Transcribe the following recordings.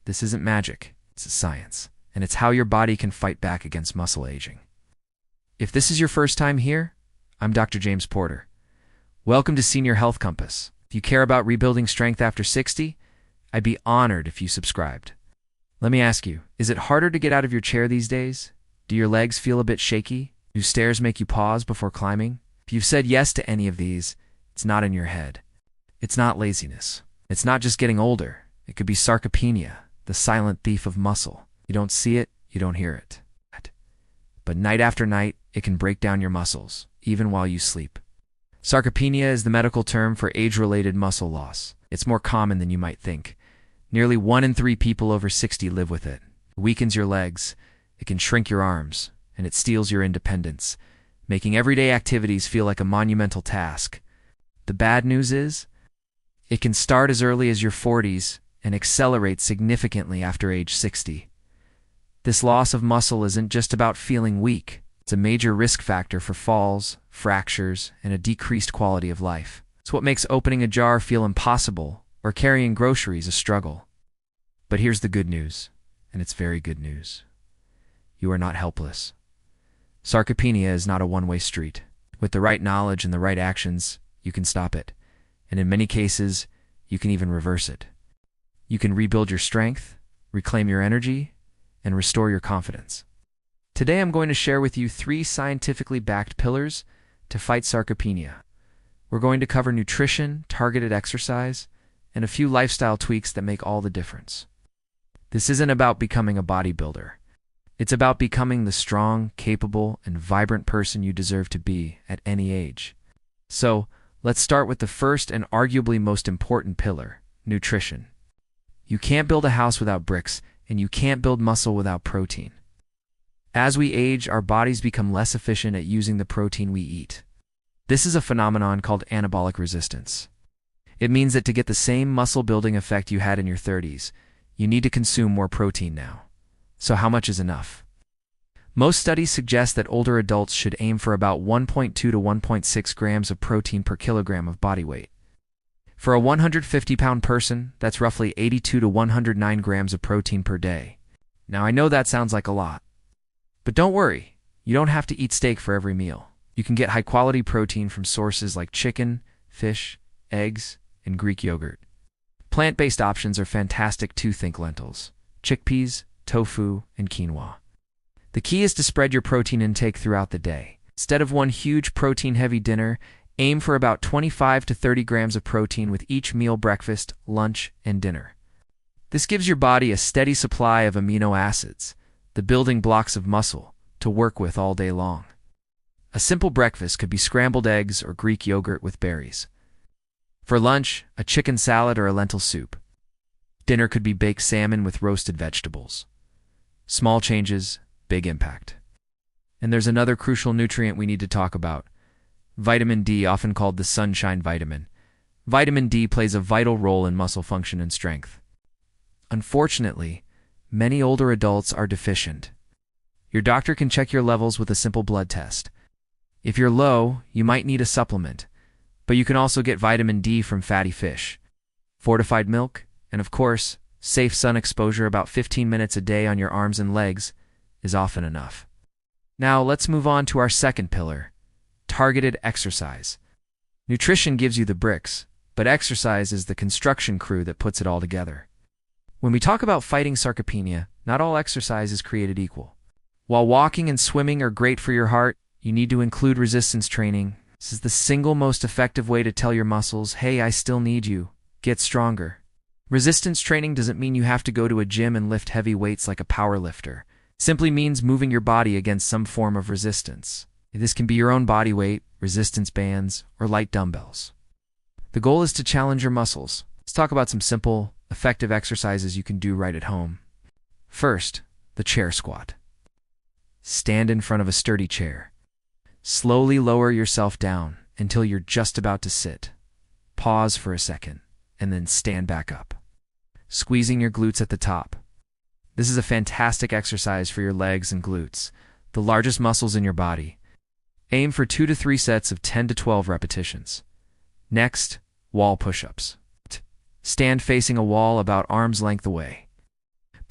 This isn't magic, it's a science, and it's how your body can fight back against muscle aging. If this is your first time here, I'm Dr. James Porter. Welcome to Senior Health Compass. If you care about rebuilding strength after 60, I'd be honored if you subscribed. Let me ask you, is it harder to get out of your chair these days? Do your legs feel a bit shaky? Do stairs make you pause before climbing? If you've said yes to any of these, it's not in your head. It's not laziness. It's not just getting older. It could be sarcopenia, the silent thief of muscle. You don't see it, you don't hear it. But night after night, it can break down your muscles, even while you sleep. Sarcopenia is the medical term for age-related muscle loss. It's more common than you might think. Nearly 1 in 3 people over 60 live with it. It weakens your legs, it can shrink your arms, and it steals your independence, making everyday activities feel like a monumental task. The bad news is, it can start as early as your 40s and accelerate significantly after age 60. This loss of muscle isn't just about feeling weak. It's a major risk factor for falls, fractures, and a decreased quality of life. It's what makes opening a jar feel impossible or carrying groceries a struggle. But here's the good news, and it's very good news. You are not helpless. Sarcopenia is not a one-way street. With the right knowledge and the right actions, you can stop it. And in many cases, you can even reverse it. You can rebuild your strength, reclaim your energy, and restore your confidence. Today I'm going to share with you 3 scientifically backed pillars to fight sarcopenia. We're going to cover nutrition, targeted exercise, and a few lifestyle tweaks that make all the difference. This isn't about becoming a bodybuilder. It's about becoming the strong, capable, and vibrant person you deserve to be at any age. So, let's start with the first and arguably most important pillar, nutrition. You can't build a house without bricks, and you can't build muscle without protein. As we age, our bodies become less efficient at using the protein we eat. This is a phenomenon called anabolic resistance. It means that to get the same muscle-building effect you had in your 30s, you need to consume more protein now. So how much is enough? Most studies suggest that older adults should aim for about 1.2 to 1.6 grams of protein per kilogram of body weight. For a 150-pound person, that's roughly 82 to 109 grams of protein per day. Now I know that sounds like a lot. But don't worry, you don't have to eat steak for every meal. You can get high-quality protein from sources like chicken, fish, eggs, and Greek yogurt. Plant-based options are fantastic too. Think lentils, chickpeas, tofu, and quinoa. The key is to spread your protein intake throughout the day. Instead of one huge protein-heavy dinner, aim for about 25 to 30 grams of protein with each meal: breakfast, lunch, and dinner. This gives your body a steady supply of amino acids, the building blocks of muscle, to work with all day long. A simple breakfast could be scrambled eggs or Greek yogurt with berries. For lunch, a chicken salad or a lentil soup. Dinner could be baked salmon with roasted vegetables. Small changes, big impact. And there's another crucial nutrient we need to talk about: vitamin D, often called the sunshine vitamin. Vitamin D plays a vital role in muscle function and strength. Unfortunately, many older adults are deficient. Your doctor can check your levels with a simple blood test. If you're low, you might need a supplement, but you can also get vitamin D from fatty fish, fortified milk, and of course, safe sun exposure. About 15 minutes a day on your arms and legs is often enough. Now let's move on to our second pillar, targeted exercise. Nutrition gives you the bricks, but exercise is the construction crew that puts it all together. When we talk about fighting sarcopenia, not all exercise is created equal. While walking and swimming are great for your heart, you need to include resistance training. This is the single most effective way to tell your muscles, hey, I still need you. Get stronger. Resistance training doesn't mean you have to go to a gym and lift heavy weights like a power lifter. It simply means moving your body against some form of resistance. This can be your own body weight, resistance bands, or light dumbbells. The goal is to challenge your muscles. Let's talk about some simple, effective exercises you can do right at home. First, the chair squat. Stand in front of a sturdy chair. Slowly lower yourself down until you're just about to sit. Pause for a second, and then stand back up, squeezing your glutes at the top. This is a fantastic exercise for your legs and glutes, the largest muscles in your body. Aim for 2 to 3 sets of 10 to 12 repetitions. Next, wall push-ups. Stand facing a wall about arm's length away.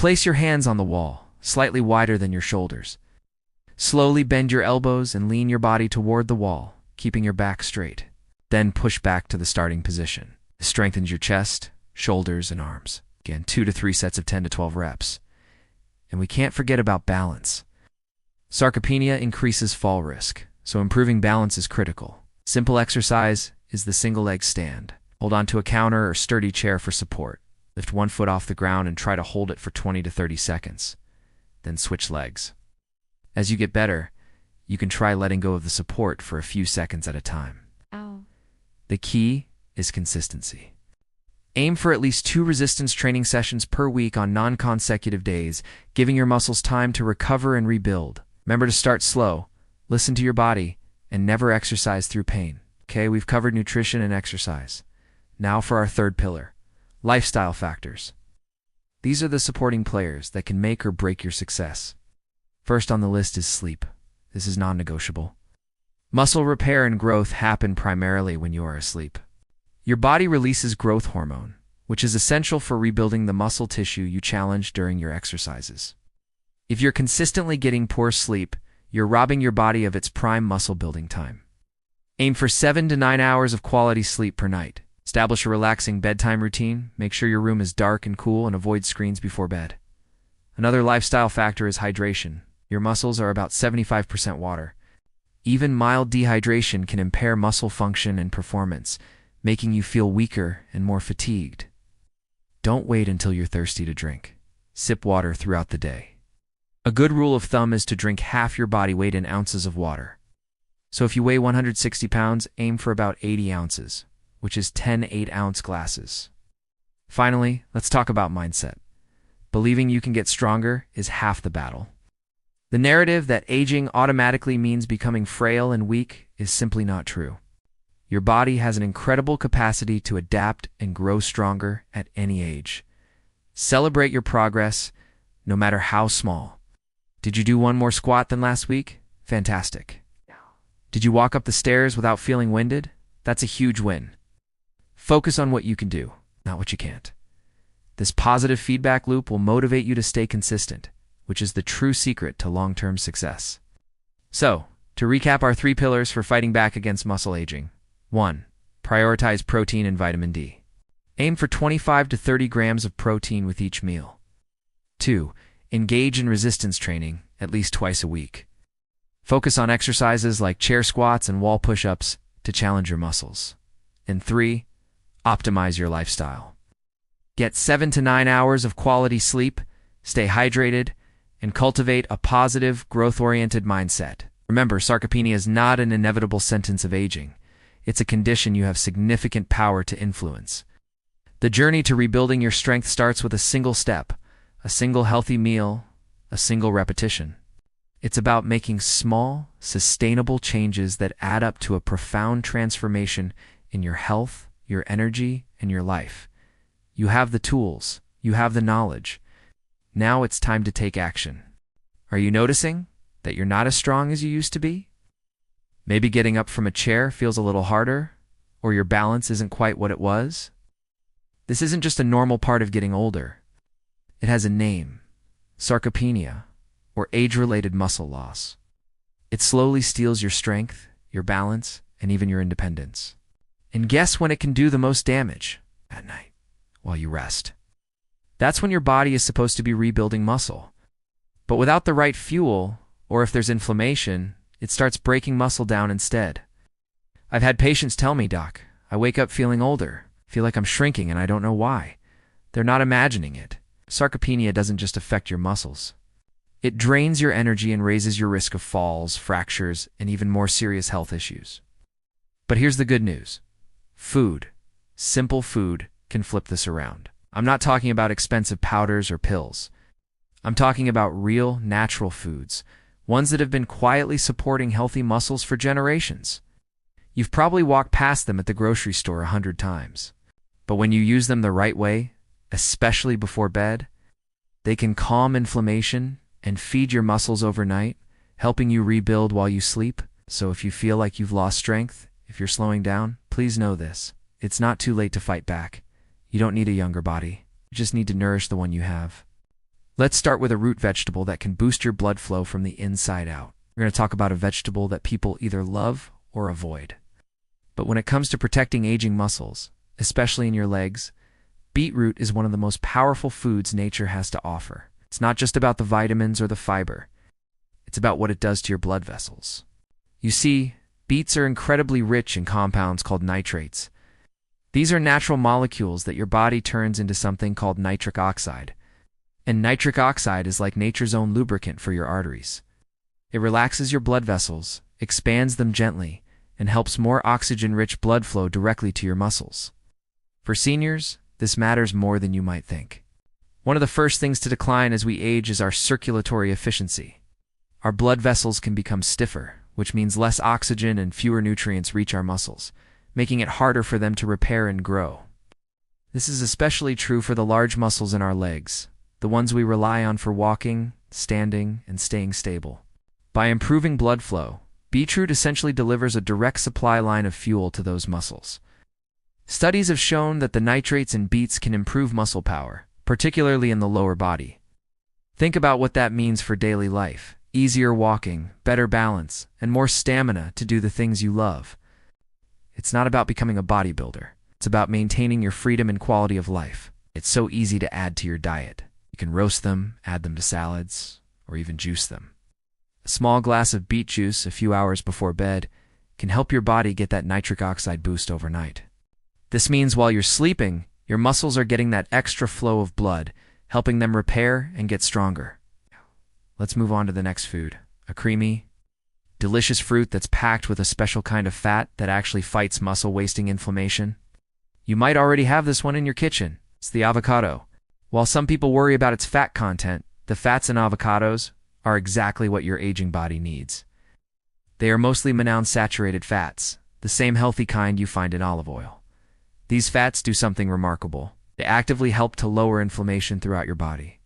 Place your hands on the wall, slightly wider than your shoulders. Slowly bend your elbows and lean your body toward the wall, keeping your back straight. Then push back to the starting position. This strengthens your chest, shoulders, and arms. Again, 2 to 3 sets of 10 to 12 reps. And we can't forget about balance. Sarcopenia increases fall risk, so improving balance is critical. Simple exercise is the single leg stand. Hold onto a counter or sturdy chair for support. Lift one foot off the ground and try to hold it for 20 to 30 seconds. Then switch legs. As you get better, you can try letting go of the support for a few seconds at a time. Ow. The key is consistency. Aim for at least 2 resistance training sessions per week on non-consecutive days, giving your muscles time to recover and rebuild. Remember to start slow, listen to your body, and never exercise through pain. Okay, we've covered nutrition and exercise. Now for our third pillar, lifestyle factors. These are the supporting players that can make or break your success. First on the list is sleep. This is non-negotiable. Muscle repair and growth happen primarily when you are asleep. Your body releases growth hormone, which is essential for rebuilding the muscle tissue you challenged during your exercises. If you're consistently getting poor sleep, you're robbing your body of its prime muscle building time. Aim for 7 to 9 hours of quality sleep per night. Establish a relaxing bedtime routine. Make sure your room is dark and cool and avoid screens before bed. Another lifestyle factor is hydration. Your muscles are about 75% water. Even mild dehydration can impair muscle function and performance, making you feel weaker and more fatigued. Don't wait until you're thirsty to drink. Sip water throughout the day. A good rule of thumb is to drink half your body weight in ounces of water. So if you weigh 160 pounds, aim for about 80 ounces, which is 10 8-ounce glasses. Finally, let's talk about mindset. Believing you can get stronger is half the battle. The narrative that aging automatically means becoming frail and weak is simply not true. Your body has an incredible capacity to adapt and grow stronger at any age. Celebrate your progress, no matter how small. Did you do one more squat than last week? Fantastic. Did you walk up the stairs without feeling winded? That's a huge win. Focus on what you can do, not what you can't. This positive feedback loop will motivate you to stay consistent, which is the true secret to long-term success. So, to recap our 3 pillars for fighting back against muscle aging. 1. Prioritize protein and vitamin D. Aim for 25 to 30 grams of protein with each meal. 2. Engage in resistance training at least twice a week. Focus on exercises like chair squats and wall push-ups to challenge your muscles. And 3. Optimize your lifestyle. Get 7 to 9 hours of quality sleep, stay hydrated, and cultivate a positive, growth-oriented mindset. Remember, sarcopenia is not an inevitable sentence of aging. It's a condition you have significant power to influence. The journey to rebuilding your strength starts with a single step, a single healthy meal, a single repetition. It's about making small, sustainable changes that add up to a profound transformation in your health, your energy, and your life. You have the tools. You have the knowledge. Now it's time to take action. Are you noticing that you're not as strong as you used to be? Maybe getting up from a chair feels a little harder, or your balance isn't quite what it was? This isn't just a normal part of getting older. It has a name: sarcopenia, or age-related muscle loss. It slowly steals your strength, your balance, and even your independence. And guess when it can do the most damage? At night, while you rest. That's when your body is supposed to be rebuilding muscle. But without the right fuel, or if there's inflammation, it starts breaking muscle down instead. I've had patients tell me, "Doc, I wake up feeling older, feel like I'm shrinking and I don't know why." They're not imagining it. Sarcopenia doesn't just affect your muscles. It drains your energy and raises your risk of falls, fractures, and even more serious health issues. But here's the good news. Food, simple food, can flip this around. I'm not talking about expensive powders or pills. I'm talking about real, natural foods, ones that have been quietly supporting healthy muscles for generations. You've probably walked past them at the grocery store 100 times. But when you use them the right way, especially before bed, they can calm inflammation and feed your muscles overnight, helping you rebuild while you sleep. So if you feel like you've lost strength, if you're slowing down, please know this: it's not too late to fight back. You don't need a younger body. You just need to nourish the one you have. Let's start with a root vegetable that can boost your blood flow from the inside out. We're going to talk about a vegetable that people either love or avoid. But when it comes to protecting aging muscles, especially in your legs, beetroot is one of the most powerful foods nature has to offer. It's not just about the vitamins or the fiber. It's about what it does to your blood vessels. You see, beets are incredibly rich in compounds called nitrates. These are natural molecules that your body turns into something called nitric oxide. And nitric oxide is like nature's own lubricant for your arteries. It relaxes your blood vessels, expands them gently, and helps more oxygen-rich blood flow directly to your muscles. For seniors, this matters more than you might think. One of the first things to decline as we age is our circulatory efficiency. Our blood vessels can become stiffer, which means less oxygen and fewer nutrients reach our muscles, making it harder for them to repair and grow. This is especially true for the large muscles in our legs, the ones we rely on for walking, standing, and staying stable. By improving blood flow, beetroot essentially delivers a direct supply line of fuel to those muscles. Studies have shown that the nitrates in beets can improve muscle power, particularly in the lower body. Think about what that means for daily life: easier walking, better balance, and more stamina to do the things you love. It's not about becoming a bodybuilder. It's about maintaining your freedom and quality of life. It's so easy to add to your diet. You can roast them, add them to salads, or even juice them. A small glass of beet juice a few hours before bed can help your body get that nitric oxide boost overnight. This means while you're sleeping, your muscles are getting that extra flow of blood, helping them repair and get stronger. Let's move on to the next food, a creamy, delicious fruit that's packed with a special kind of fat that actually fights muscle-wasting inflammation. You might already have this one in your kitchen. It's the avocado. While some people worry about its fat content, the fats in avocados are exactly what your aging body needs. They are mostly monounsaturated fats, the same healthy kind you find in olive oil. These fats do something remarkable. They actively help to lower inflammation throughout your body.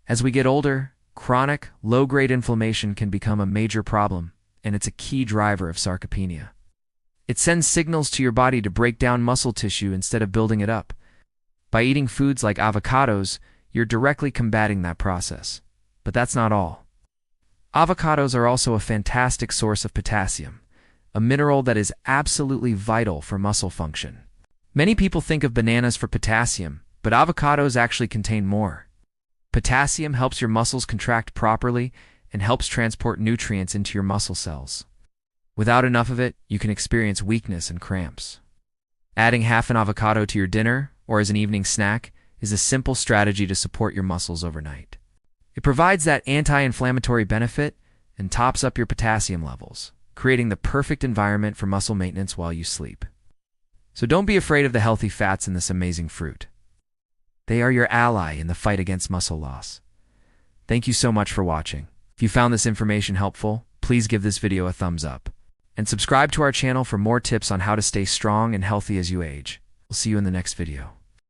As we get older, chronic, low-grade inflammation can become a major problem, and it's a key driver of sarcopenia. It sends signals to your body to break down muscle tissue instead of building it up. By eating foods like avocados, you're directly combating that process. But that's not all. Avocados are also a fantastic source of potassium, a mineral that is absolutely vital for muscle function. Many people think of bananas for potassium, but avocados actually contain more. Potassium helps your muscles contract properly and helps transport nutrients into your muscle cells. Without enough of it, you can experience weakness and cramps. Adding half an avocado to your dinner, or as an evening snack, is a simple strategy to support your muscles overnight. It provides that anti-inflammatory benefit and tops up your potassium levels, creating the perfect environment for muscle maintenance while you sleep. So don't be afraid of the healthy fats in this amazing fruit. They are your ally in the fight against muscle loss. Thank you so much for watching. If you found this information helpful, please give this video a thumbs up. And subscribe to our channel for more tips on how to stay strong and healthy as you age. We'll see you in the next video.